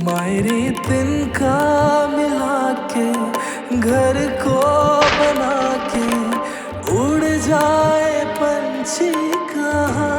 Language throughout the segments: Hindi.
मायरी तिनका मिला के घर को बना के उड़ जाए पंछी कहाँ।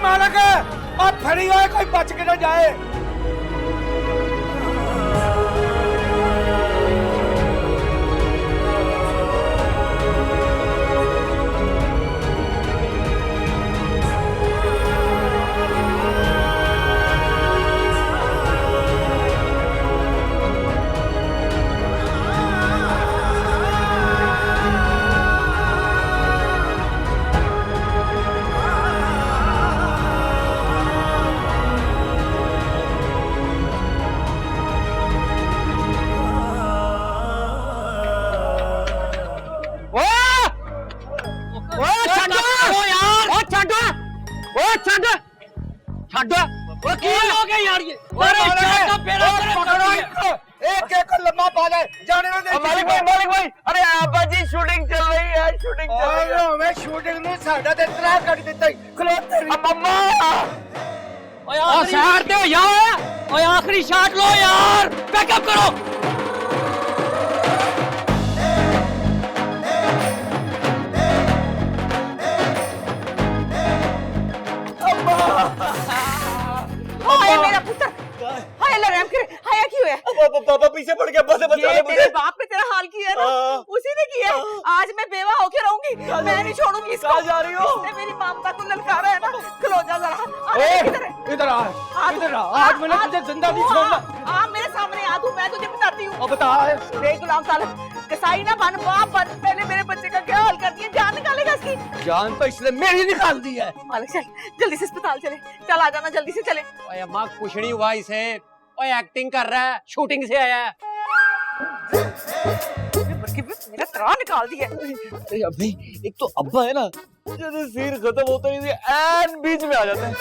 मालक अब फड़ी हुआ है, कोई बच के न जाए। मालिक भाई, अरे आबा जी शूटिंग चल रही है, शूटिंग चल रही है। मैं शूटिंग में साडा ते इतना कर देता ही खलोते रही। अम्मा ओए शॉट दो यार, ओए आखिरी शॉट लो यार, बैकअप करो। हाय मेरा पुत्र, हाय अल्लाह रहम करे, हाय क्यों है? पापा पीछे पड़ गया, बस बचा ले मुझे। तेरे बाप ने तेरा हाल किया है ना, उसी ने किया है। आज मैं बेवा होके रहूंगी, मैं नहीं छोड़ूंगी इसको। कहाँ जा रही हो? इसने मेरी ममता को ललकारा है ना। खलो जा जरा, इधर आ, इधर आ, आज मैंने तुझे जिंदा नहीं छोड़ना। आ मेरे सामने आ तू, मैं तुझे बताती हूँ। अब बता। देख गुलाम साहब, कसाई ना बन, बाप बन, पहले मेरे बच्चे का क्या हाल कर दिया, जान निकालेगा इसकी। जान तो इसने मेरी निकाल दी है। मालिक चल, जल्दी से अस्पताल चले, चल आ जाना जल्दी से चले। ओए अम्मा कुछ नहीं हुआ इसे, ओए एक्टिंग कर रहा है, शूटिंग से आया है। मेरा तरा निकाल दिया। अरे अभी एक तो अब्बा है ना, जैसे सीन खत्म होता ही एन बीच में आ जाता है।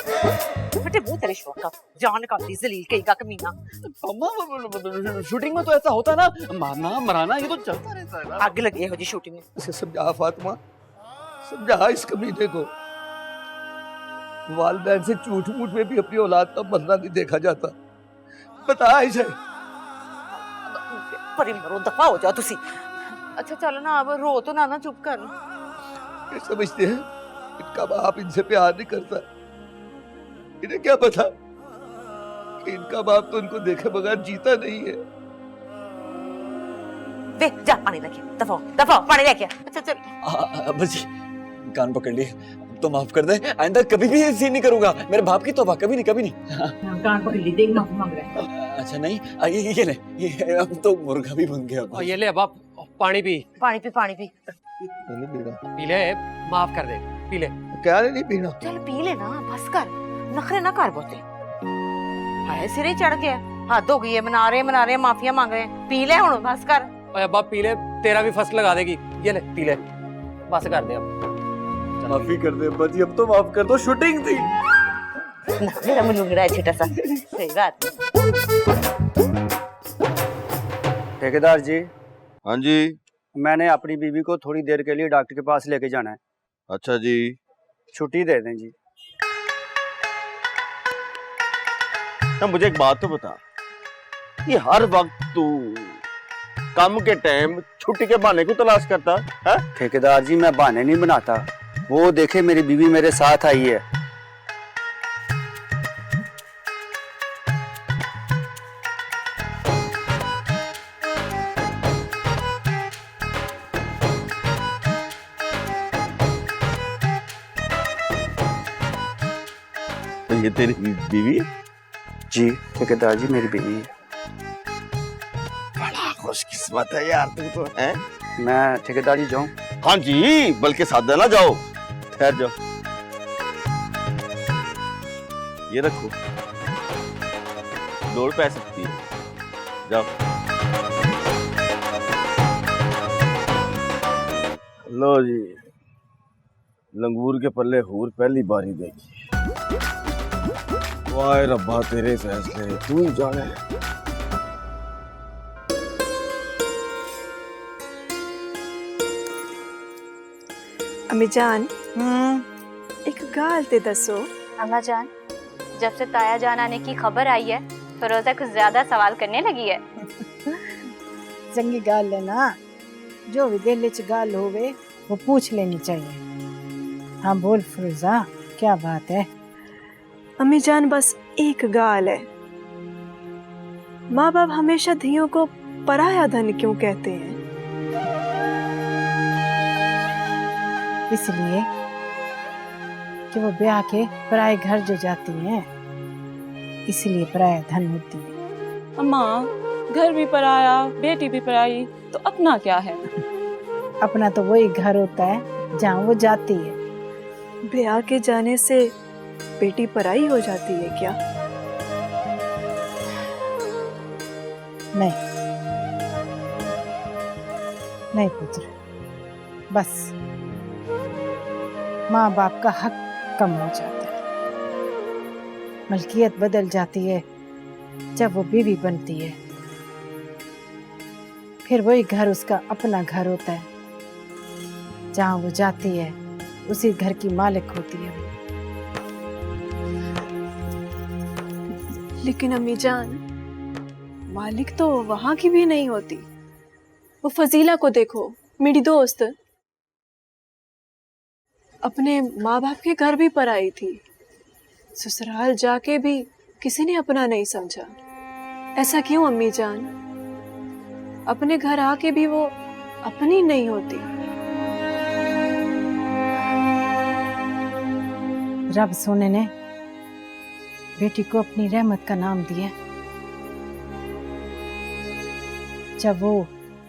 बेटे मुंह तेरे शौक का, जान निकाल दी जलील कहीं का कमीना। अम्मा शूटिंग में तो ऐसा होता है ना, मारना मराना ये तो चलता रहता है ना। आग लगी है हो जी शूटिंग में। इसे समझा फातिमा, समझा इस कमीने को। वालिदैन से झूठ मूठ में भी अपनी औलाद का मरना नहीं देखा जाता। बता इसे। परी मरो, दफा हो जाओ तुसी। अच्छा चलो ना, अब रो तो ना, चुप कर। ये समझते हैं इनका बाप इनसे प्यार नहीं करता। इन्हें क्या पता कि इनका बाप तो इनको देखे बगैर जीता नहीं है। वे जा पानी लेके, दफा दफा पानी लेके। अच्छा चल। अब्बा जी कान पकड़ लिए, तो माफ कर दे, आइंदा कभी भी सीन नहीं करूंगा। मेरे बाप की तौबा, कभी नहीं कभी नहीं। कान पकड़ ली, देख माफी मांग रहा है। अच्छा नहीं, ये ले, ये अब तो मुर्गा भी बन गया। और ये ले अब्बा पानी पी, पानी पी, पानी पी। नहीं पीना। पी ले, माफ कर दे, पी ले। क्या नहीं पीना? चल पी ले ना, बस कर, नखरे ना कर बोते। हाय सिरे चढ़ गया, हद हो गई है, मना रहे माफिया मांग रहे हैं। पी ले हुन, बस कर। ओए अब्बा पी ले, तेरा भी फर्स्ट लगा देगी। ये ले पी ले, बस कर दे अब। माफी कर दे अब्बा जी, अब तो माफ कर दो, शूटिंग थी। मेरा मन लग रहा है छोटा सा। सही बात। ठेकेदार जी, हाँ जी। मैंने अपनी बीवी को थोड़ी देर के लिए डॉक्टर के पास लेके जाना है। अच्छा जी। छुट्टी दे दें जी। ना मुझे एक बात तो बता, ये हर वक्त तू काम के टाइम छुट्टी के बहाने को तलाश करता है? ठेकेदार जी मैं बहाने नहीं बनाता, वो देखे मेरी बीवी मेरे साथ आई है। तो ये तेरी बीवी? जी ठेकेदार जी मेरी बीवी है। बड़ा खुशकिस्मत है यार तू तो, है? मैं ठेकेदार जी जाऊं? हाँ जी, बल्कि साथ ना जाओ, ठहर जाओ। ये रखो, दौड़ पै सकती है, जाओ। लो जी, लंगूर के पल्ले हूर पहली बारी देखी। वाह रब्बा तेरे फैसले तू ही जाने। अम्मी जान एक गाल ते दसो। अम्मा जान, जब से ताया जान आने की खबर आई है फिरोजा कुछ ज्यादा सवाल करने लगी है। चंगी गाल है ना, जो भी दिल च गाल होवे वो पूछ लेनी चाहिए। हाँ बोल फिरोजा, क्या बात है? अम्मी जान बस एक गाल है, माँ बाप हमेशा धियों को पराया धन क्यों कहते हैं? इसलिए कि वो ब्याह के पराए घर जो जाती हैं, इसलिए पराया धन होती है। अम्मा, घर भी पराया, बेटी भी पराई, तो अपना क्या है? अपना तो वही घर होता है जहाँ वो जाती है। ब्याह के जाने से बेटी पराई हो जाती है क्या? नहीं नहीं पुत्र, बस माँ बाप का हक कम हो जाता है, मलकियत बदल जाती है जब वो बीवी बनती है। फिर वही घर उसका अपना घर होता है, जहाँ वो जाती है उसी घर की मालिक होती है। लेकिन अम्मी जान, मालिक तो वहां की भी नहीं होती। वो फजीला को देखो, मेरी दोस्त, अपने माँ बाप के घर भी पराई थी, ससुराल जाके भी किसी ने अपना नहीं समझा। ऐसा क्यों अम्मी जान? अपने घर आके भी वो अपनी नहीं होती। रब सोने ने बेटी को अपनी रहमत का नाम दिया। जब वो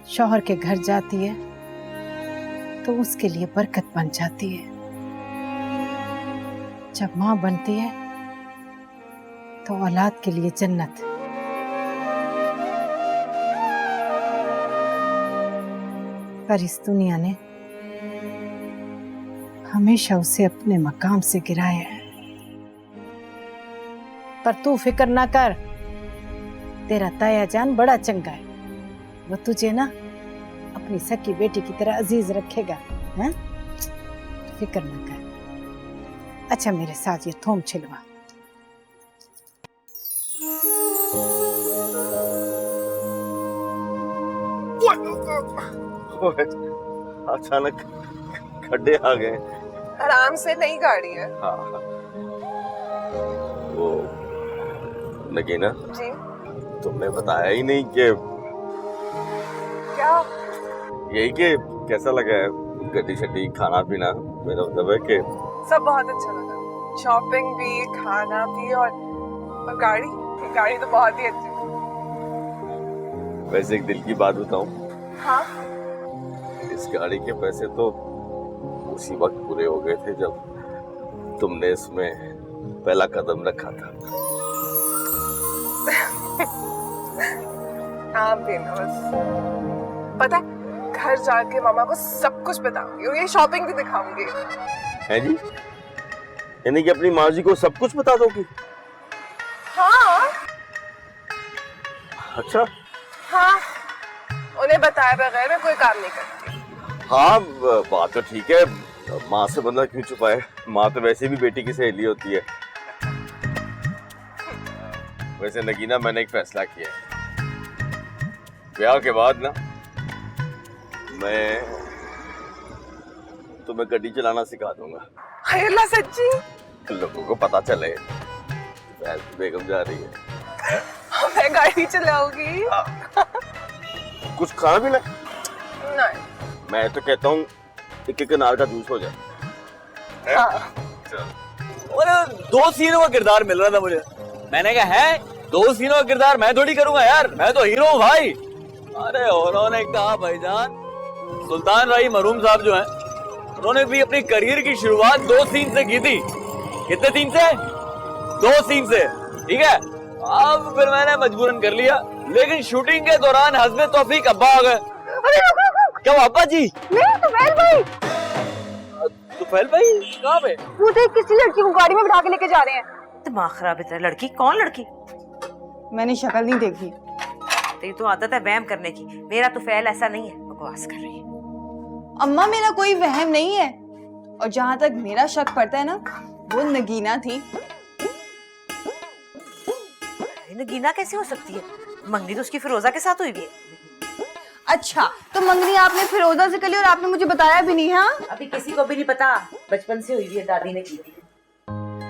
शौहर के घर जाती है तो उसके लिए बरकत बन जाती है। जब माँ बनती है तो औलाद के लिए जन्नत। पर इस दुनिया ने हमेशा उसे अपने मकाम से गिराया है। पर तू फिक्र ना कर, तेरा ताया जान बड़ा चंगा है, वो तुझे ना अपनी सकी बेटी की तरह अजीज रखेगा। हैं? फिक्र ना कर। अच्छा मेरे साथ ये थोम छिलवा। अचानक खड्डे आ गए। आराम से नई गाड़ी है। हाँ वो नगीना जी, तुमने बताया ही नहीं कि क्या? यही कि कैसा लगा है गड्डी शड्डी, खाना पीना। मेरा मतलब है कि सब बहुत अच्छा लगा, शॉपिंग भी, खाना भी, और गाड़ी तो बहुत ही अच्छी। वैसे एक दिल की बात बताऊं, हाँ? इस गाड़ी के पैसे तो उसी वक्त पूरे हो गए थे जब तुमने इसमें पहला कदम रखा था। आप भी ना बस। पता है, घर जाके मामा को सब कुछ बताऊंगी और ये शॉपिंग भी दिखाऊंगी। है जी? यानी कि अपनी माँ जी को सब कुछ बता दोगी? हाँ। अच्छा। हाँ, उन्हें बताए बगैर मैं कोई काम नहीं करती। हाँ बात तो ठीक है, माँ से बंदा क्यों छुपाए, माँ तो वैसे भी बेटी की सहेली होती है। वैसे नगीना, मैंने एक फैसला किया है, ब्याह के बाद ना मैं तुम्हें गड्डी चलाना सिखा दूंगा। हाय अल्लाह, सच्ची? लोगों को पता चले बेगम जा रही है। मैं गाड़ी चलाऊंगी। कुछ खाना पीना? नहीं। मैं तो कहता हूँ एक अनार का जूस हो जाए। हाँ। और 2 सीनों का किरदार मिल रहा था मुझे। मैंने कहा है 2 सीनों का किरदार मैं थोड़ी करूंगा यार, मैं तो हीरो हूँ भाई। अरे उन्होंने कहा भाईजान, सुल्तान राही मरूम साहब जो हैं, उन्होंने भी अपनी करियर की शुरुआत 2 सीन से की थी। कितने सीन से? 2 सीन से, ठीक है। अब फिर मैंने मजबूरन कर लिया, लेकिन शूटिंग के दौरान हस्बे तौफीक अब्बा आ गए। क्या पापा जी? मैं तुफैल भाई। तुफैल भाई कहाँ पे? वो देख किसी लड़की को गाड़ी में बिठा के लेके जा रहे हैं। दिमाग खराब है तेरा। लड़की कौन लड़की? मैंने शक्ल नहीं देखी। तेरी तो आदत है वहम करने की। मेरा तुफैल ऐसा नहीं है। बकवास कर रही है। अम्मा मेरा कोई वहम नहीं है, और जहाँ तक मेरा शक पड़ता है ना, वो नगीना थी। नगीना कैसे हो सकती है? मंगनी तो उसकी फिरोजा के साथ हुई भी है। अच्छा, तो मंगनी आपने फिरोजा से कर ली और आपने मुझे बताया भी नहीं? हाँ, अभी किसी को भी नहीं पता, बचपन से हुई भी है, दादी ने की थी।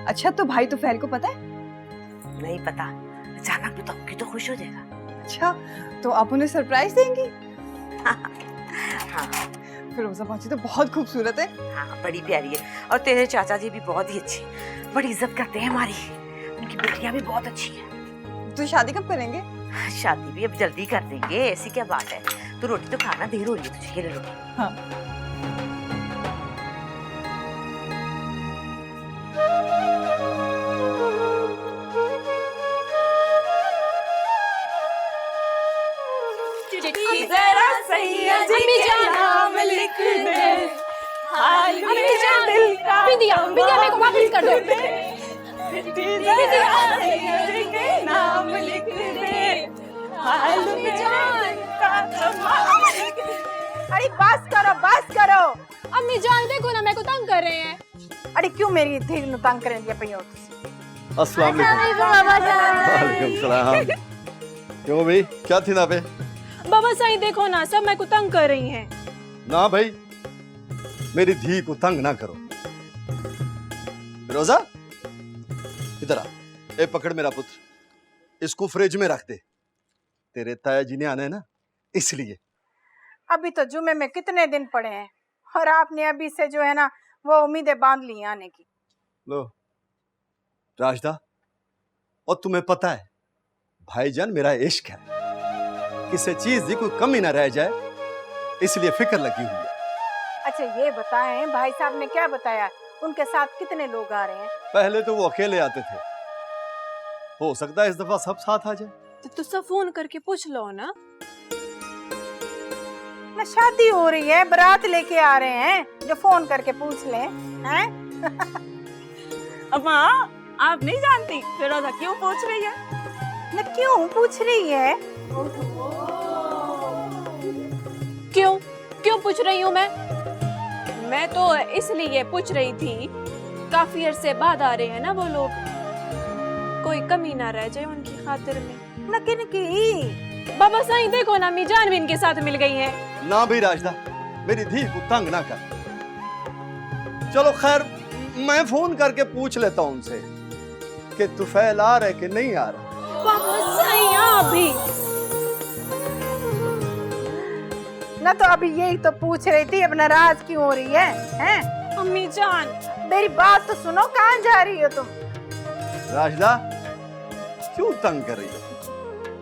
अच्छा, तो भाई तुफैल को पता है? नहीं पता, अचानक बताऊंगी तो खुश हो जाएगा। अच्छा, तो आप उन्हें सरप्राइज देंगी? हाँ। फिरोजा भाजी तो बहुत खूबसूरत है। हाँ, बड़ी प्यारी है। और तेरे चाचा जी भी बहुत ही अच्छे, बड़ी इज्जत करते हैं हमारी। उनकी बेटियां भी बहुत अच्छी हैं। तो शादी कब करेंगे? शादी भी अब जल्दी कर देंगे, ऐसी क्या बात है। तू रोटी तो खाना, देर हो रही है तुझे। ये ले रोटी। हाँ। जरा अम्मी जान नाम लिख दे, हाल में दिल का बिंदिया मेरे को वापस कर दो। नाम लिख दे, हाल में अरे बस करो। अम्मी जान देखो ना, मेरे को तंग कर रहे हैं। अरे क्यों मेरी धी नु तंग करें दिया पई हो तुसी? अस्सलाम वालेकुम। सलाम। क्यों भाई, क्या थी ना पे? बाबा साईं देखो ना, सब मेरे को तंग कर रही हैं। ना भाई, मेरी धी को तंग ना करो। रोजा इधर आ। ए पकड़ मेरा पुत्र, इसको फ्रिज में रख दे। तेरे ताया जी ने आना है ना, इसलिए। अभी तो जुमे में कितने दिन पड़े हैं, और आपने अभी से जो है ना वो उम्मीदें बांध ली आने की। लो राजदा, और तुम्हें पता है भाईजान मेरा इश्क है, किसी चीज की कोई कमी ना रह जाए, इसलिए फिक्र लगी हुई है। अच्छा ये बताएं, भाई साहब ने क्या बताया? उनके साथ कितने लोग आ रहे हैं? पहले तो वो अकेले आते थे, हो सकता है इस दफा सब साथ आ जाए। तो सब फोन करके पूछ लो ना। ना शादी हो रही है, बारात लेके आ रहे हैं, जो फोन करके पूछ ले हैं? अम्मा आप नहीं जानती फिरोजा क्यों पूछ रही है? ना क्यों पूछ रही है? क्यों पूछ रही हूँ मैं तो इसलिए पूछ रही थी, काफी अरसे बाद आ रहे हैं ना वो लोग, कोई कमी ना रह जाए उनकी खातिर में। ना किनकी? बाबा साईं देखो ना, अम्मी जान भी इनके साथ मिल गई है। ना भी राजदा, मेरी धी को तंग ना कर। चलो खैर, मैं फोन करके पूछ लेता हूँ उनसे कि तुफैल आ रहे कि नहीं आ रहा। बाबा साईं आप भी ना, तो अभी यही तो पूछ रही थी, अब नाराज क्यों हो रही है? हैं? अम्मी जान मेरी बात तो सुनो, कहाँ जा रही हो तुम? राजदा क्यों तंग कर रही हो?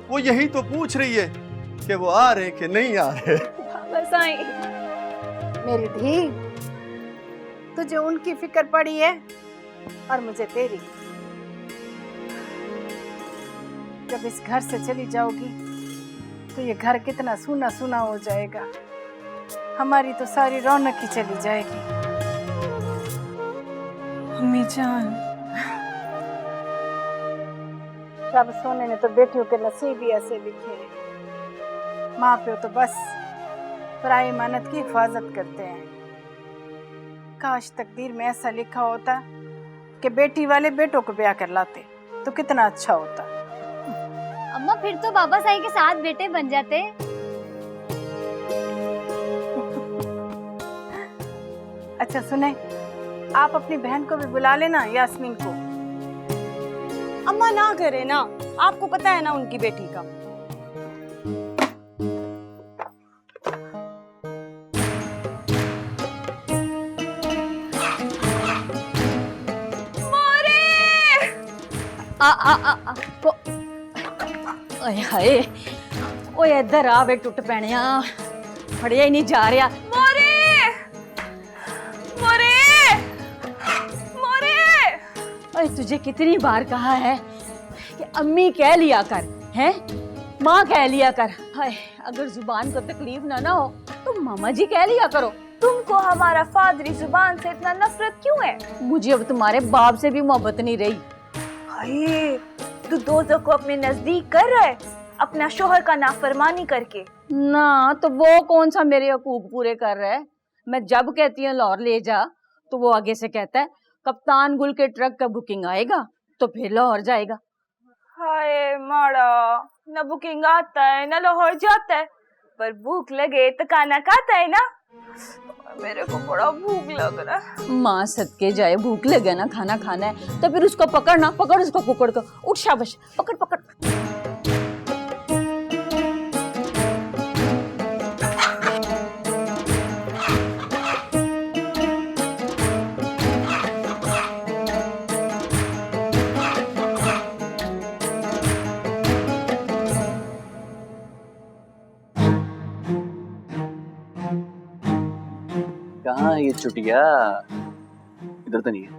वो यही तो पूछ रही है कि वो आ रहे कि नहीं आ रहे। बाबा साईं, मेरी धी, तुझे उनकी फिक्र पड़ी है और मुझे तेरी। जब इस घर से चली जाओगी तो ये घर कितना सूना सूना हो जाएगा, हमारी तो सारी रौनक ही चली जाएगी। अम्मी जान, रब सोने ने तो बेटियों के नसीब ही ऐसे लिखे हैं। माँ प्यो तो बस पराई मानत की हिफाजत करते हैं। काश तकदीर में ऐसा लिखा होता कि बेटी वाले बेटों को ब्याह कर लाते तो कितना अच्छा होता। अम्मा फिर तो बाबा साईं के साथ बेटे बन जाते। अच्छा सुने, आप अपनी बहन को भी बुला लेना, यास्मीन को। अम्मा ना करे ना, आपको पता है ना उनकी बेटी का। ओए हाय, ओए इधर आ बे, टुट पैणिया, फड़िया ही नहीं जा रहा। ओए तुझे कितनी बार कहा है कि अम्मी कह लिया कर, हैं? माँ कह लिया कर। हाय, अगर जुबान को तकलीफ ना हो तुम मामा जी कह लिया करो। तुमको हमारा फादरी जुबान से इतना नफरत क्यों है? मुझे अब तुम्हारे बाप से भी मोहब्बत नहीं रही। हाय, तू दोजों को अपने नजदीक कर रहा है अपना शोहर का नाफरमानी करके। ना तो वो कौन सा मेरे हकूक पूरे कर रहा है? मैं जब कहती हूँ लाहौर ले जा तो वो आगे से कहता है कप्तान गुल के ट्रक का बुकिंग आएगा तो फिर लाहौर जाएगा। हाय माड़ा, न बुकिंग आता है न लाहौर जाता है, पर भूख लगे तो खाना खाता है ना। मेरे को बड़ा भूख लग रहा है। माँ सदके जाए, भूख लगे ना खाना खाना है तो फिर उसको पकड़ना, पकड़ उसको कुकड़ को, उठ शाबाश, पकड़ पकड़। कहाँ है ये चुटिया? इधर तो नहीं है।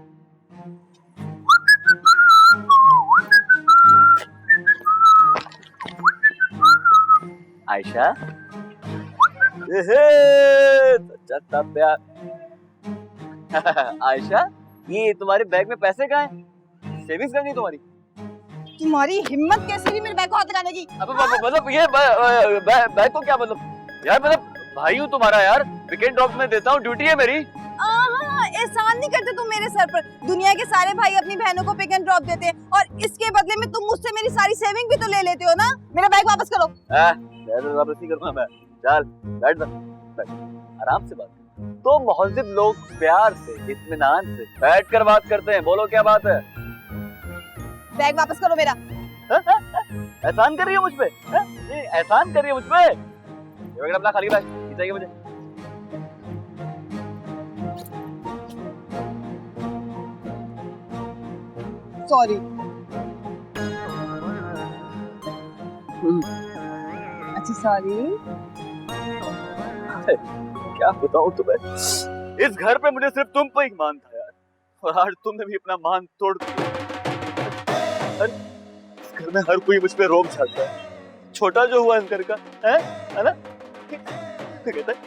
आयशा, प्यार। आयशा, ये तुम्हारे बैग में पैसे कहाँ हैं? सेविंग्स कहाँ गई तुम्हारी? तुम्हारी हिम्मत कैसे हुई मेरे बैग को हाथ लगाने की? मतलब ये बैग को क्या मतलब? यार मतलब भाई हूँ तुम्हारा यार, वीकेंड ऑफ में देता हूँ, ड्यूटी है मेरी। एहसान नहीं करते तुम मेरे सर पर। दुनिया के सारे भाई अपनी बहनों को पिक एंड ड्रॉप देते हैं और इसके बदले में तुम मुझसे मेरी सारी सेविंग भी तो ले लेते हो ना। मेरा बैग वापस करो। वापस नहीं करूँगा मैं। चल बैठ, आराम से बात। तो मोहज्जिब लोग प्यार से, इत्मीनान से बैठ कर बात करते हैं। बोलो क्या बात है? बैग वापस करो मेरा। एहसान कर रही हो मुझ पे? एहसान कर रही हो मुझ पे? अपना खाली बैग चाहिए मुझे। सॉरी। अच्छा सॉरी। क्या बताऊं तुम्हें, इस घर पे मुझे सिर्फ तुम पे ही मान था यार, और आज तुमने भी अपना मान तोड़ दिया। इस घर में हर कोई मुझ पे रोब छाता है। छोटा जो हुआ इस घर का है ना? कहता है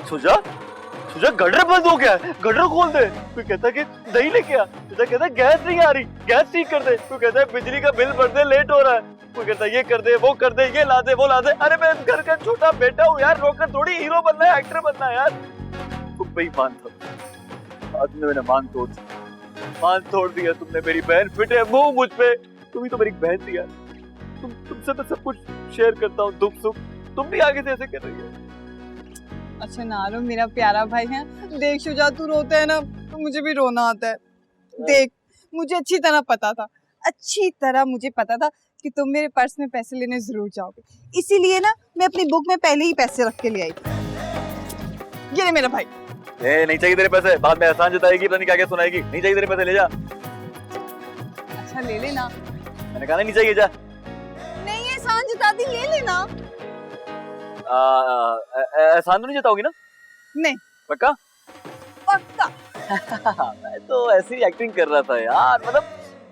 सुजा गटर बंद हो गया है, गटर खोल दे। कोई कहता है कि दही लेके आ, सुजा कहता है गैस नहीं आ रही, गैस ठीक कर दे। कोई कहता है बिजली का बिल भर दे, लेट हो रहा है। कोई कहता है ये कर दे, वो कर दे, ये ला दे, वो ला दे। अरे मैं इस घर का छोटा बेटा हूँ यार, रोकर थोड़ी हीरो बनना है, एक्टर बनना है यार। तुम पे ही मान था, आज मैंने मान तोड़ दिया तुमने। मेरी बहन फिटे मुंह मुझ पे। तुम ही तो मेरी बहन थी यार। तुमसे मैं सब कुछ शेयर करता हूँ, दुख सुख। तुम भी आगे से ऐसे कर रही हो। अच्छा नालो मेरा प्यारा भाई है, देख शुजा तू रोता है ना तो मुझे भी रोना आता है। देख मुझे अच्छी तरह पता था कि तुम मेरे पर्स में पैसे लेने जरूर जाओगे, इसीलिए ना मैं अपनी बुक में पहले ही पैसे रख के ले आई थी। ये ले मेरा भाई। नहीं चाहिए तेरे पैसे, बाद में एहसान जताएगी, पता नहीं क्या क्या सुनाएगी। नहीं चाहिए तेरे पैसे, ले जा। अच्छा ले लेना। मैंने कहा नहीं चाहिए, जा। नहीं एहसान जताती, ले लेना। एहसान तो नहीं जताओगी ना? नहीं। पक्का? पक्का। मैं तो ऐसी ही एक्टिंग कर रहा था यार। मतलब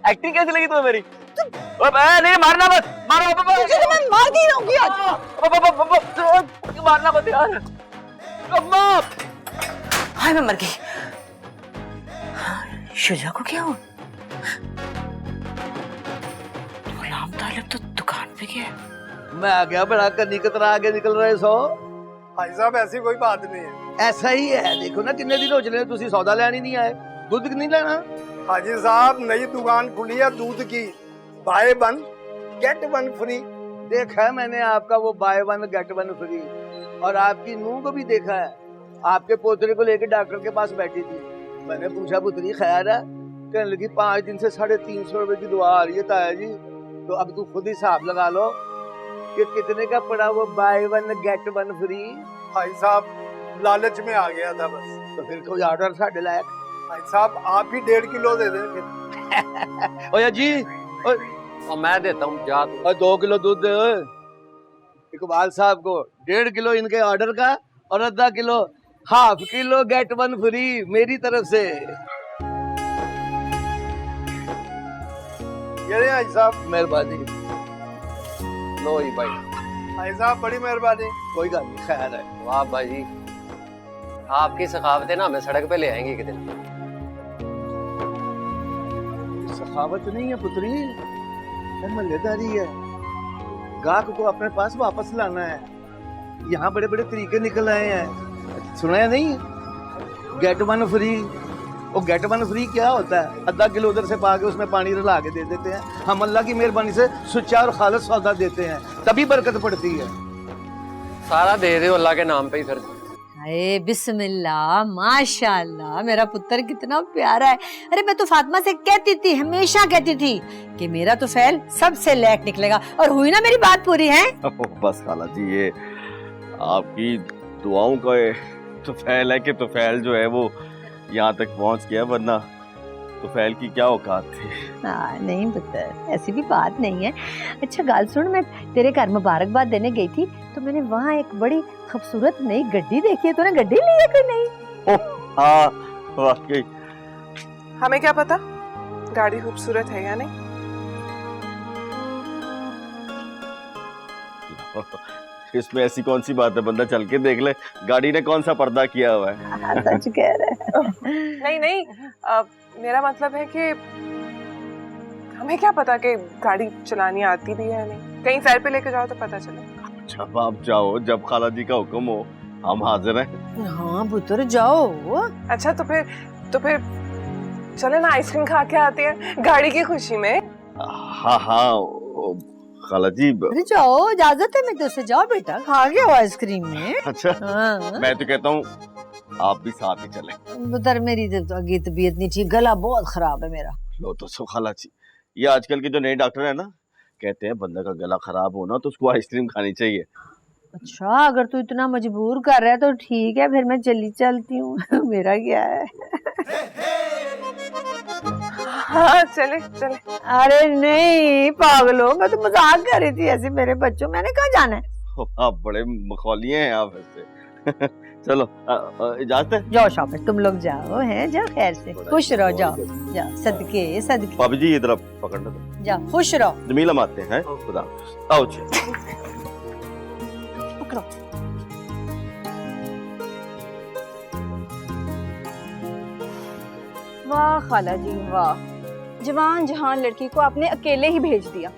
एक्टिंग कैसी लगी तुम्हें मेरी? नहीं मारना मत, मारो। तुझे तो मैं मार ही रहूंगी आज। मारना मत यार। अम्मा! हाय मैं मर गई। शुजा को क्या हुआ? गुलाम तालिब तो दुकान पे गया। मैं आ गया बड़ा कन्नी की तरह आगे निकल रहे सो। भाई साहब ऐसी कोई बात नहीं है। ऐसा ही है, देखो ना कितने दिन हो चले तुसी सौदा लेने नहीं आए, दूध नहीं लेना। हाजी साहब नई दुकान खुली है दूध की, by one get one free. देखा है मैंने आपका वो by one get one free, और आपकी नूह को भी देखा है, आपके पोतरे को लेकर डॉक्टर के पास बैठी थी। मैंने पूछा पुत्री खैर है? कहने लगी 5 दिन से 350 रुपए की दुआ आ रही है ताया जी। तो अब तू खुद ही हिसाब लगा लो कि कितने का पड़ा वो by one get one free. भाई साहब लालच में आ गया था बस। तो फिर कोई ऑर्डर साढ़े लायक। भाई साहब आप ही 1.5 किलो दे दें फिर। ओया जी और मैं देता हूँ जा। और 2 किलो दूध दे इकबाल साहब को, 1.5 किलो इनके ऑर्डर का और आधा kilo half kilo get one free मेरी तरफ से। ये भाई साहब मेहरबानी। लो ही भाई। भाई साहब बड़ी मेहरबानी। कोई गल नहीं, खैर है। वाह भाई जी। आपकी सखावतें ना हमें सड़क पे ले आएंगी एक दिन। सखावत नहीं है पुत्री, ये मल्लेदारी है। गाहक को अपने पास वापस लाना है। यहाँ बड़े बड़े तरीके निकल आए हैं, सुना है नहीं? Get one free. वो गेट वन फ्री क्या होता है? आधा किलो उधर से पा के उसमें पानी रला के दे देते हैं। हम अल्लाह की मेहरबानी से सुच्चा और खालिस सौदा देते हैं, तभी बरकत पड़ती है। सारा दे दो अल्लाह के नाम पे ही फिर। अरे बिस्मिल्लाह, माशाल्लाह, मेरा पुत्र कितना प्यारा है। अरे मैं तो फातिमा से कहती थी, हमेशा कहती थी कि मेरा तो फैल सबसे लायक निकलेगा, और हुई ना मेरी बात पूरी है। बस खाला जी, ये आपकी दुआओं का तुफैल है कि तुफैल जो है वो यहाँ तक पहुँच गया, वरना तुफैल की क्या औकात थी। नहीं पुत्र, ऐसी भी बात नहीं है। अच्छा गाल सुन, मैं तेरे घर मुबारकबाद देने गई थी तो मैंने वहाँ एक बड़ी खूबसूरत नई गड्डी देखी है। तूने गड्डी ली है कोई नई? हाँ वाकई। हमें क्या पता गाड़ी खूबसूरत है या नहीं। इसमें ऐसी कौन सी बात है, बंदा चल के देख ले, गाड़ी ने कौन सा पर्दा किया हुआ है। सच कह रहे नहीं, मेरा मतलब है कि हमें क्या पता कि गाड़ी चलानी आती भी है या नहीं। कहीं सैर पे लेके जाओ तो पता चले। जब आप जाओ, जब खाला जी का हुक्म हो, हम हाजिर हैं। हाँ पुत्र जाओ। अच्छा तो फिर चले ना, आइसक्रीम खा के आते हैं गाड़ी की खुशी में। हाँ खाला जी। अरे जाओ, इजाजत है मैं तुझसे। जाओ बेटा, खा गया आइसक्रीम में। अच्छा हाँ। मैं तो कहता हूँ आप भी साथ ही चलें। पुत्र मेरी तो अगी तबीयत नहीं ठीक, गला बहुत खराब है मेरा। लो तो सो खाला जी, ये आजकल के जो नए डॉक्टर है ना, कहते हैं बंदा का गला खराब होना तो उसको आइसक्रीम खानी चाहिए। अच्छा, अगर तू इतना मजबूर कर रहा है तो ठीक है, फिर मैं चलती हूँ। मेरा क्या है। हाँ चले। अरे नहीं पागलो, मैं तो मजाक कर रही थी ऐसे मेरे बच्चों, मैंने कहाँ जाना है। आप बड़े मखौलिए हैं आप वैसे। चलो इजाजत है। जाओ शाबाश, तुम लोग जाओ, हैं जाओ, खैर से खुश रहो। जाओ सदके। भाभी जी इधर पकड़ना, जाओ खुश रहो। जमील हम आते हैं। खुदा हाफिज। आओ जी। पकड़ो। वाह खाला जी वाह, जवान जहान लड़की को आपने अकेले ही भेज दिया।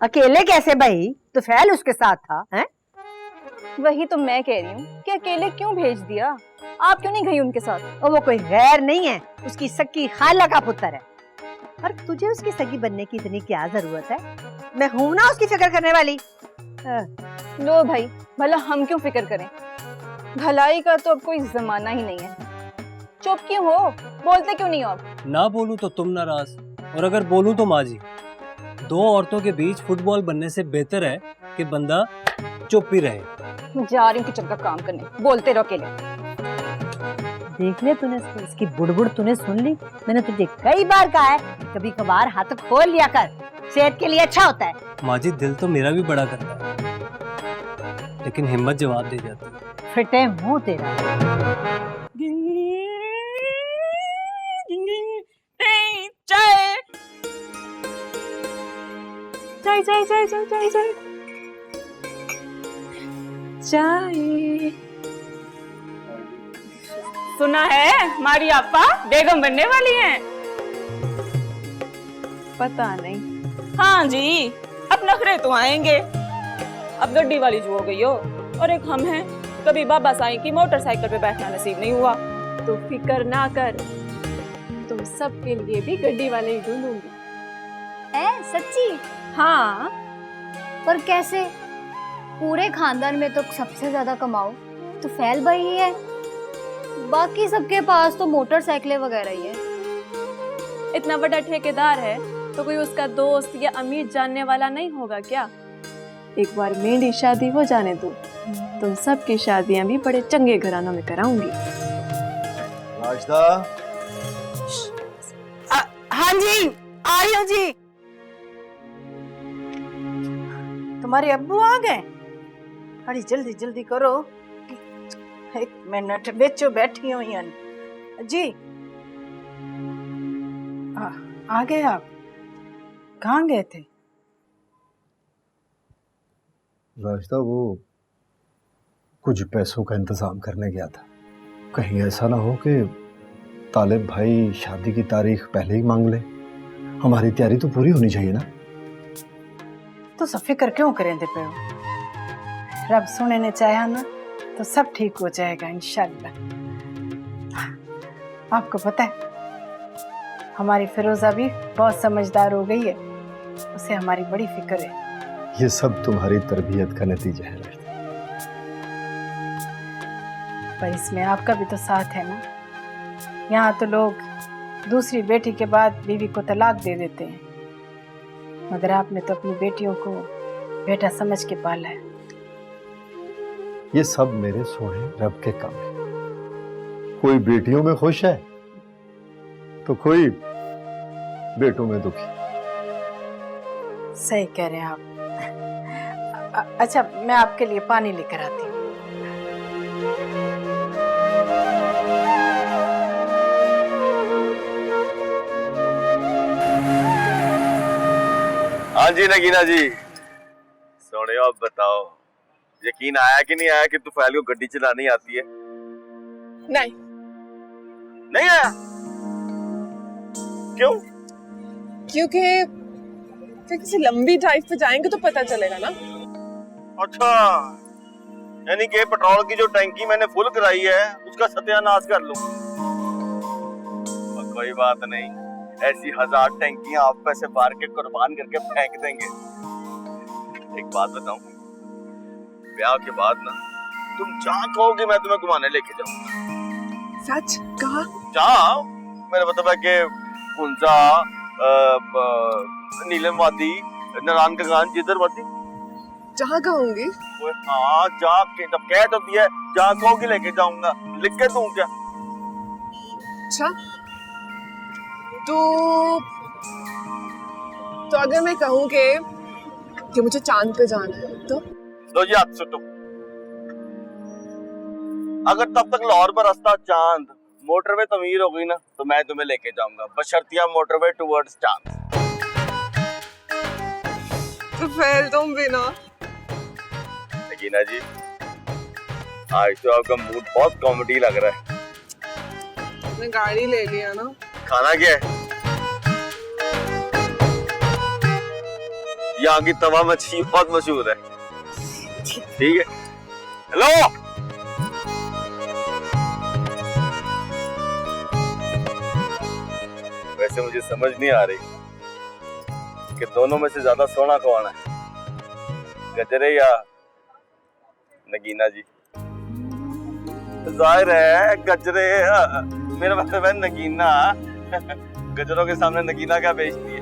अकेले कैसे भाई, तो फैल उसके साथ था। हैं? वही तो मैं कह रही हूँ कि अकेले क्यों भेज दिया, आप क्यों नहीं गई उनके साथ? और वो कोई गैर नहीं है, उसकी सगी खाला का पुत्र है। और तुझे उसकी सगी बनने की इतनी क्या जरूरत है? मैं हूं ना उसकी फिक्र करने वाली। लो भाई, भला हम क्यों फिक्र करें, भलाई का तो अब कोई जमाना ही नहीं है। चुप क्यों हो, बोलते क्यों नहीं हो आप? ना बोलूं तो तुम नाराज, और अगर बोलूं तो माँ जी। दो औरतों के बीच फुटबॉल बनने से बेहतर है कि बंदा चुप ही रहे। जा रही हूँ किचन का काम करने, बोलते रहो अकेले। देख ले तूने इसकी बुड़बुड़ तूने सुन ली। मैंने तुझे कई बार कहा है कभी कभार हाथ खोल लिया कर, सेहत के लिए अच्छा होता है। माँ जी दिल तो मेरा भी बड़ा करता है, लेकिन हिम्मत जवाब दे जाती है। फिटे मुंह तेरा। चाय सुना है हमारी आपा बेगम बनने वाली हैं। पता नहीं। हाँ जी, अब नखरे तो आएंगे। अब गड्डी वाली जो हो गई हो, और एक हम हैं, कभी बाबा साईं की मोटरसाइकिल पे बैठना नसीब नहीं हुआ। तो फिक्र ना कर, तुम सबके लिए भी गड्डी वाले ही ढूंढूंगी। सच्ची? हाँ। पर कैसे? पूरे खानदान में तो सबसे ज्यादा कमाओ तो फैल भाई ही है, बाकी सबके पास तो मोटरसाइकिलें वगैरह ही है। इतना बड़ा ठेकेदार है तो कोई उसका दोस्त या अमीर जानने वाला नहीं होगा क्या? एक बार मेरी शादी हो जाने दो, तुम सबकी शादियां भी बड़े चंगे घरानों में कराऊंगी। राजदा। हाँ जी, आ रही हूँ जी। तुम्हारे अब्बू आ गए? अरे जल्दी जल्दी करो, एक मिनट बेचो, बैठी हुई जी। आ गए आप? कहाँ गए थे? राजदा वो कुछ पैसों का इंतजाम करने गया था। कहीं ऐसा ना हो कि तालिब भाई शादी की तारीख पहले ही मांग ले। हमारी तैयारी तो पूरी होनी चाहिए ना। तो सब फिक्र क्यों करेंदे पे हो? रब सुने ने चाहा ना तो सब ठीक हो जाएगा इंशाल्लाह। आपको पता है हमारी फिरोजा भी बहुत समझदार हो गई है, उसे हमारी बड़ी फिक्र है। ये सब तुम्हारी तरबियत का नतीजा है राशिदा। पर इसमें आपका भी तो साथ है ना। यहाँ तो लोग दूसरी बेटी के बाद बीवी को तलाक दे देते हैं, मगर आपने तो अपनी बेटियों को बेटा समझ के पाला है। ये सब मेरे सोहे रब के काम है। कोई बेटियों में खुश है तो कोई बेटों में दुखी। सही कह रहे हैं आप। अच्छा, मैं आपके लिए पानी लेकर आती हूँ। हाँ जी नगीना जी, सोने अब बताओ, यकीन आया कि नहीं आया कि तुफैल को गड्डी चलानी आती है? नहीं नहीं आया? क्यों? क्योंकि किसी लंबी ड्राइव पे जाएंगे तो पता चलेगा ना। अच्छा, यानी कि पेट्रोल की जो टंकी मैंने फुल कराई है उसका सत्यानाश कर लूं। कोई बात नहीं, ऐसी 1000 टंकियां आप पैसे बार के कुर्बान करके फेंक देंगे। एक बात बताऊं, ब्याह के बाद ना तुम जहाँ कहोगे मैं तुम्हें घुमाने लेके जाऊंगा। सच कहा? जहाँ मेरा मतलब है कि पुंजा, नीलम वादी, नारायण का गान, जिधर वादी, जहाँ कहूंगी। हाँ, जाके जब कह तो दिया जहाँ कहोगी लेके जाऊंगा। लिख के दूं क्या? अच्छा, तो अगर मैं कहूँ कि मुझे चांद पे जाना है तो? लो जी हाथ सुटो। अगर तब तक लाहौर पर रास्ता चांद मोटरवे तमीर हो गई ना तो मैं तुम्हें लेके जाऊंगा, बशर्तिया मोटरवे टुवर्ड्स चांद। तो फिर तुम भी ना। नगीना जी, आज तो आपका मूड बहुत कॉमेडी लग रहा है। मैं गाड़ी ले लिया ना। खाना क्या है? यहाँ की तवा मच्छी बहुत मशहूर है। ठीक है, हेलो। वैसे मुझे समझ नहीं आ रही कि दोनों में से ज्यादा सोना कौन है, गजरे या नगीना जी? जाहिर है गजरे। मेरा मतलब है नगीना। गजरों के सामने नगीना क्या बेचती है?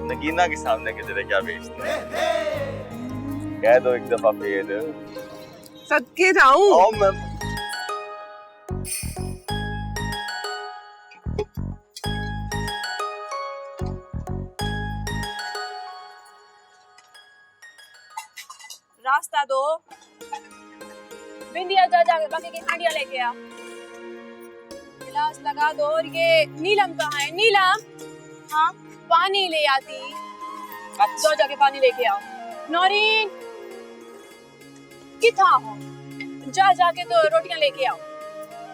नगीना के सामने गजरे क्या बेचती है? कह दो एक दफा फिर। सदके जाऊं? मैं रास्ता दो। बिंदिया जा बाकी की हांडियां लेके आ। गिलास लगा दो। और ये नीलम कहाँ है? नीलम, हाँ पानी ले आती। दो जाके पानी लेके आओ। नौरीन किथा हो? जा जाके तो रोटियां लेके आओ।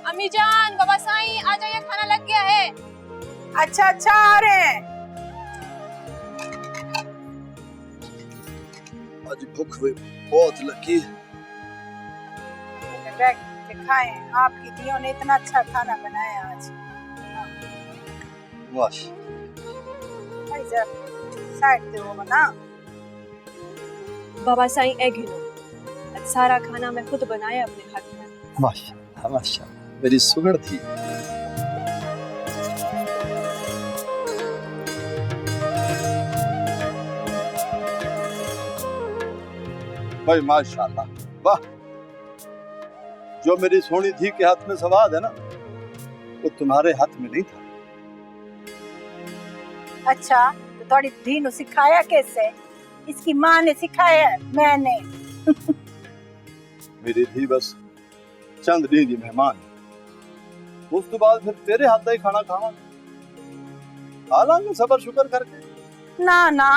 अम्मी जान, बाबा साईं आ जाइए, खाना लग गया है। अच्छा अच्छा आ रहे हैं। आज भूख बहुत लगी है। बैठ के खाएं, आपकी दियों ने इतना अच्छा खाना बनाया आज। वाश भाई जब साइड पे हो ना। बाबा साईं ए गिनो, सारा खाना मैं खुद बनाया अपने हाथ में। माशाल्लाह माशाल्लाह, मेरी सुगड़ थी। भाई माशाल्लाह, वाह। जो मेरी सोनी थी के हाथ में सवाद है ना, वो तुम्हारे हाथ में नहीं था। अच्छा, तो थोड़ी धी ने सिखाया कैसे? इसकी माँ ने सिखाया, मैंने। मेरी धी बस चंद दी दी मेहमान, उस तो बाद फिर तेरे हाथ का ही खाना खावा। हालांकि सबर शुक्र करके। ना ना,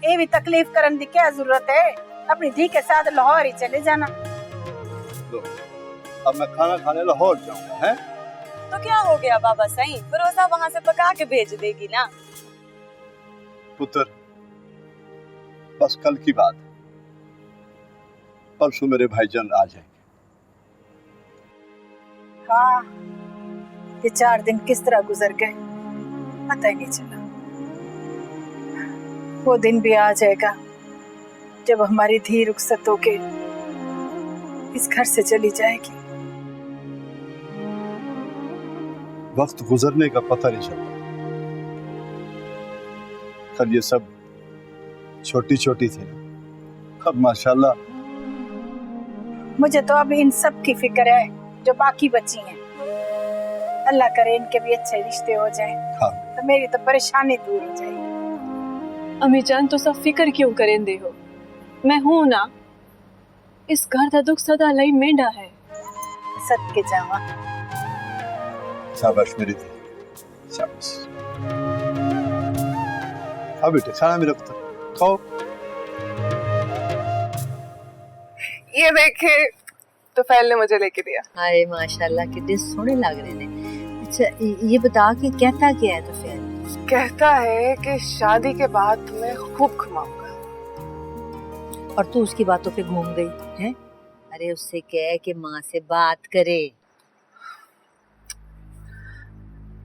ये भी तकलीफ करने की क्या जरूरत है? अपनी धी के साथ लाहौर ही चले जाना। अब मैं खाना खाने लाहौर जाऊंगा। है तो क्या हो गया बाबा सही, फिरोजा वहां से पका के भेज देगी ना। पुत्र, बस कल की बात है, परसों मेरे भाईजान आ जाएंगे। हाँ, ये 4 दिन किस तरह गुजर गए पता ही नहीं चला। वो दिन भी आ जाएगा जब हमारी धी रुखसत होके इस घर से चली जाएगी। वक्त गुजरने का पता नहीं चलता। कल ये सब छोटी छोटी थी ना, अब माशाल्लाह। मुझे तो अब इन सब की फिक्र है जो बाकी बची हैं। अल्लाह करे इनके भी अच्छे रिश्ते हो जाएं, तो मेरी तो परेशानी दूर हो जाएगी। अम्मी जान तो सब फिक्र क्यों करें दे हो, मैं हूं ना। इस घर का दुख सदा लई मेंढा है। सद के जावा। शाबाश मेरी थी, शाबाश। हाँ बेटे, खाना मेरा पुत्र, खाओ। ये देखे तो फैल ने मुझे लेके दिया। अरे माशाल्लाह कितने सोने लग रहे हैं। अच्छा ये बता कि कहता क्या है तो फिर? कहता है कि शादी के बाद तुम्हें खूब घुमाऊंगा। और तू उसकी बातों पे घूम गई है? अरे उससे कह कि माँ से बात करे।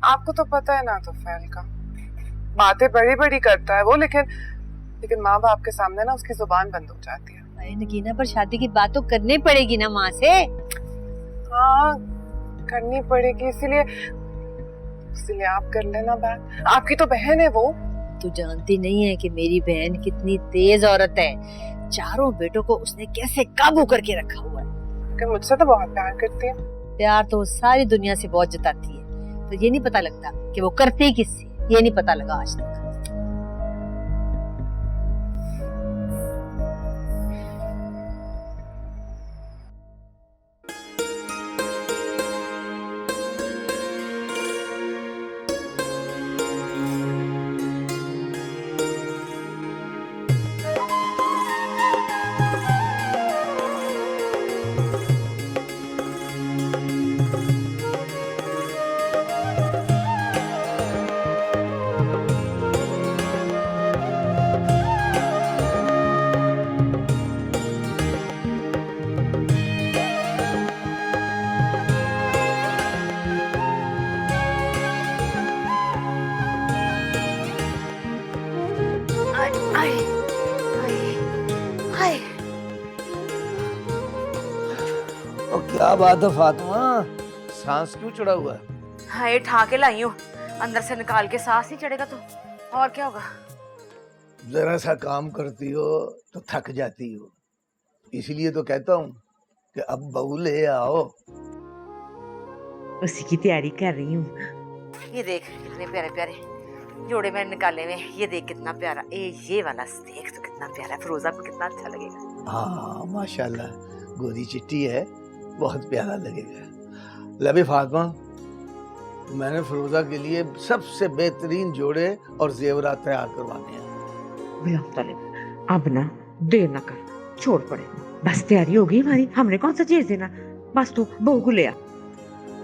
आपको तो पता है ना तो फैल का बातें बड़ी बड़ी करता है वो, लेकिन माँ बाप के सामने ना उसकी जुबान बंद हो जाती है। अरे नगीना, पर शादी की बात तो करनी पड़ेगी ना माँ से। हाँ करनी पड़ेगी, इसीलिए आप कर लेना बात। आपकी तो बहन है वो। तू जानती नहीं है कि मेरी बहन कितनी तेज औरत है। 4 बेटों को उसने कैसे काबू करके रखा हुआ है। कि मुझसे तो बहुत प्यार करती है। प्यार तो वो सारी दुनिया से बहुत जताती है, तो ये नहीं पता लगता कि वो करती किससे। ये नहीं पता लगा आज तक। क्या बात है फातिमा, सांस क्यों चढ़ा हुआ है? हाँ ये ठा के लाई हूँ, अंदर से निकाल के सांस नहीं चढ़ेगा तो और क्या होगा। जरा सा काम करती हो तो थक जाती हो, इसलिए तो कहता हूँ कि अब बहू ले आओ। उसी की तैयारी कर रही हूँ। ये देख कितने प्यारे प्यारे जोड़े मैंने निकाले हुए। ये देख कितना प्यारा, ये वाला देख तो कितना प्यारा है। फिरोजा को कितना अच्छा लगेगा। हाँ माशाल्लाह, गोरी चिट्टी है, बहुत प्यारा लगेगा। लबी फातिमा, मैंने फिरोजा के लिए सबसे बेहतरीन जोड़े और जेवरात तैयार करवाने हैं। अब ना देर ना कर, छोड़ पड़े, बस तैयारी हो गई हमारी। हमने कौन सा चीज देना, बस तू बहू को ले आ।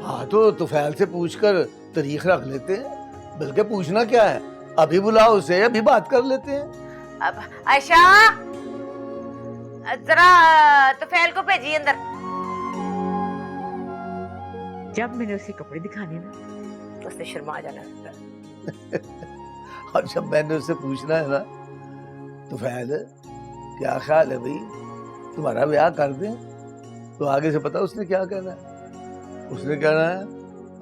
हाँ तो तुफैल से पूछकर तारीख रख लेते हैं। बल्कि पूछना क्या है, अभी बुलाओ उसे, अभी बात कर लेते हैं। अब आयशा जरा तुफैल को भेजिए अंदर। जब मैंने उसे कपड़े दिखाने ना तो उसने शर्मा जाना। और जब मैंने उससे पूछना है ना तुफैल क्या ख्याल है भाई, तुम्हारा ब्याह कर दें, तो आगे से पता उसने क्या कहना है। उसने कहना है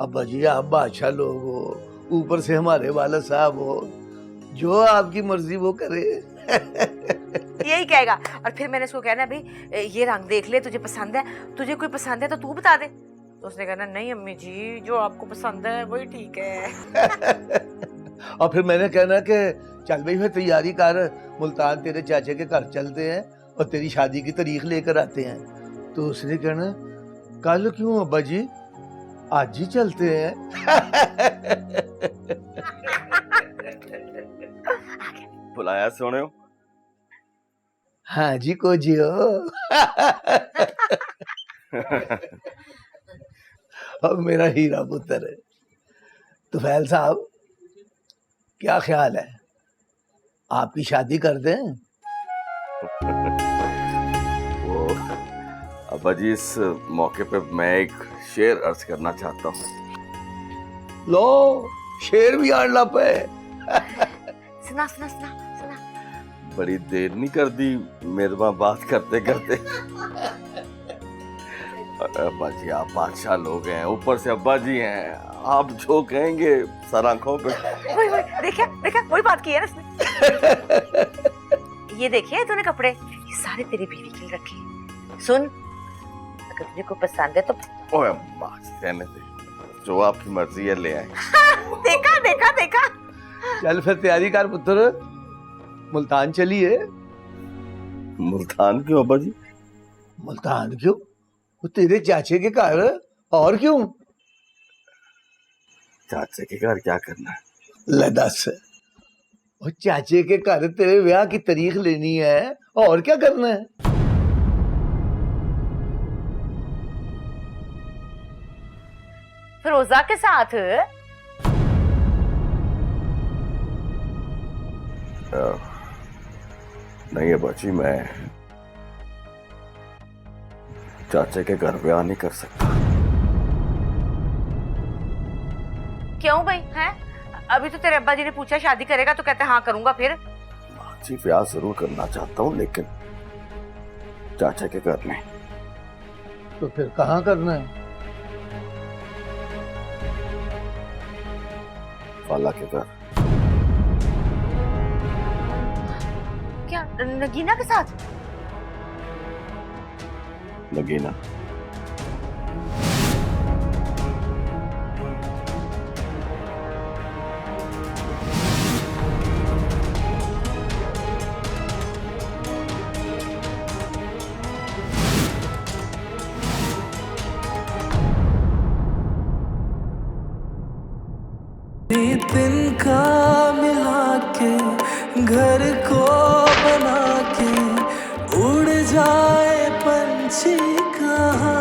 अब्बा जी आप बादशाह लोग हो, ऊपर से हमारे वाला साहब हो, जो आपकी मर्जी वो करे। यही कहेगा। और फिर मैंने उसको कहना भाई ये रंग देख ले, तुझे पसंद है, तुझे कोई पसंद है तो तू बता दे। तो उसने कहना नहीं अम्मी जी जो आपको पसंद है वही ठीक है। और फिर मैंने कहना कि चल भाई फिर तैयारी कर, मुल्तान तेरे चाचे के घर चलते हैं और तेरी शादी की तारीख लेकर आते हैं। तो उसने कहना कल क्यों अब्बा जी, आज ही चलते हैं। बुलाया सोने हो? हाँ जी को जियो। अब मेरा हीरा पुत्र है। तो फैल साहब, क्या ख्याल है, आपकी शादी कर दें? वो अब्बा जी, इस मौके पे मैं एक शेर अर्ज करना चाहता हूँ। लो, शेर भी आड़ ला पे। सुना सुना सुना सुना। बड़ी देर नहीं कर दी मेरे माँ बात करते करते। अब्बा जी, आप बादशाह लोग हैं, ऊपर से अब्बा जी हैं, आप जो कहेंगे सर आंखों पे। देखा देखा, वही बात की है ना इसने। ये देखिए तूने कपड़े, ये सारे तेरी बीवी के लिए रखे। सुन, अगर तुझे को पसंद है तो ओए अम्मा जी, रहने दे, जो आपकी मर्जी है ले आए। देखा देखा देखा। चल फिर तैयारी कर पुत्र, मुल्तान चलिए। मुल्तान क्यों अब्बा जी? मुल्तान क्यों? वो तेरे चाचे के घर, और क्यों? चाचे के घर क्या करना है? ले दस, वो चाचे के घर तेरे ब्याह की तारीख लेनी है, और क्या करना है? फिरोजा के साथ। नहीं अब्बा जी, मैं चाचे के घर ब्याह नहीं कर सकता। क्यों भाई हैं? अभी तो तेरे अब्बा जी ने पूछा शादी करेगा तो कहते हाँ करूंगा। फिर जी ब्याह जरूर करना चाहता हूँ, लेकिन चाचा के घर नहीं। तो फिर कहाँ करना है? फाला के घर। क्या नगीना के साथ? नगीना? तिनका मिला के घर को बना के उड़ जाए पंछी कहाँ।